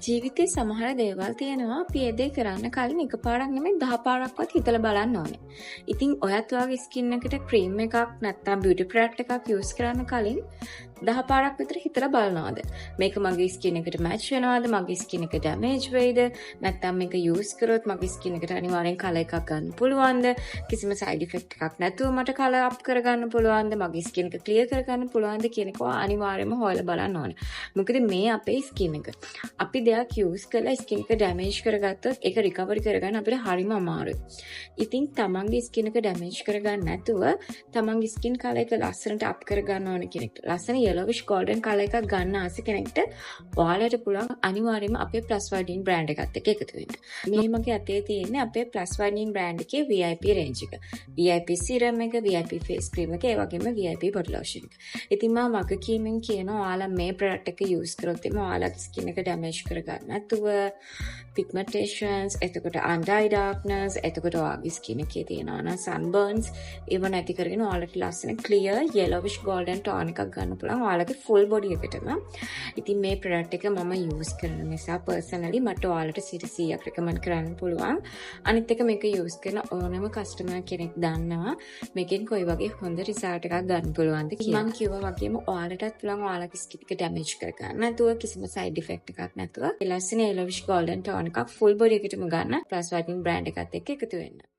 ජීවිතේ සමහර දේවල් තියෙනවා අපි ඒ දේ කරන්න කලින් එකපාරක් නෙමෙයි 10 පාරක්වත් හිතලා බලන්න ඕනේ. ඉතින් ඔයත් ඔයාගේ ස්කින් එකට ක්‍රීම් එකක් නැත්නම් බියුටි ප්‍රොඩක්ට් එකක් යූස් කරන්න කලින් 10 පාරක් විතර හිතලා බලනවාද? මේක මගේ ස්කින් එකට මැච් වෙනවද? මගේ ස්කින් එක ඩැමේජ් වෙයිද? නැත්නම් මේක යූස් කරොත් මගේ ස්කින් එකට අනිවාර්යෙන් කලර් එකක් ගන්න පුළුවන්ද? කිසිම සයිඩ් ඉෆෙක්ට් එකක් නැතුව මට කලර් අප් කරගන්න පුළුවන්ද? මගේ ස්කින් එක ක්ලියර් කරගන්න පුළුවන්ද කියන එක අනිවාර්යෙන්ම හොයලා බලන්න ඕනේ. මොකද මේ අපේ ස්කින් එක. අපි දෙයක් යූස් කරලා ස්කින් එක ඩැමේජ් කරගත්තොත් ඒක රිකවරි කරගන්න අපිට හරිම අමාරුයි. ඉතින් තමන්ගේ ස්කින් එක ඩැමේජ් කරගන්න නැතුව තමන්ගේ ස්කින් කලර් එක ලස්සනට අප් කරගන්න ඕන කෙනෙක්ට ලස්සන yellowish golden කලර් එකක් ගන්න ආස කෙනෙක්ට ඔයාලට පුළුවන් අනිවාර්යයෙන්ම අපේ plus whitening brand එකත් එක්ක එකතු වෙන්න. මේ මගේ අතේ තියෙන්නේ අපේ plus whitening brand එකේ VIP range එක. VIP serum එක, VIP face cream එක, ඒ වගේම VIP body lotion එක. ඉතින් මම වගකීමෙන් කියනවා ඔයාලා මේ product එක use කරොත් එimhe ඔයාලගේ ස්කින් එක ඩැමේජ් කරගන්න නැතුව pigmentations, එතකොට under eye darkness, එතකොට ඔයාගේ ස්කින් එකේ තියෙනවා නම් sunburns ඒව නැති කරගෙන ඔයාලට ලස්සන clear yellowish golden tone එකක් ගන්න පුළුවන් ඔයාලගේ full body එකටම. ඉතින් මේ product එක මම use කරන නිසා personally මට ඔයාලට 100% recommend කරන්න පුළුවන්. අනිත් එක මේක use කරන ඕනම customer කෙනෙක් දන්නවා මේකෙන් කොයි වගේ හොඳ result එකක් ගන්න පුළුවන්ද කියලා. මම කිව්වා වගේම ඔයාලටත් පුළුවන් ඔයාලගේ ස්කින් එක damage කරගන්න නැතුව කිසිම side effect එකක් නැතුව ලස්සන yellowish golden tone එකක් full body එකටම ගන්න plus whitening brand එකත් එක්ක එකතු වෙන්න.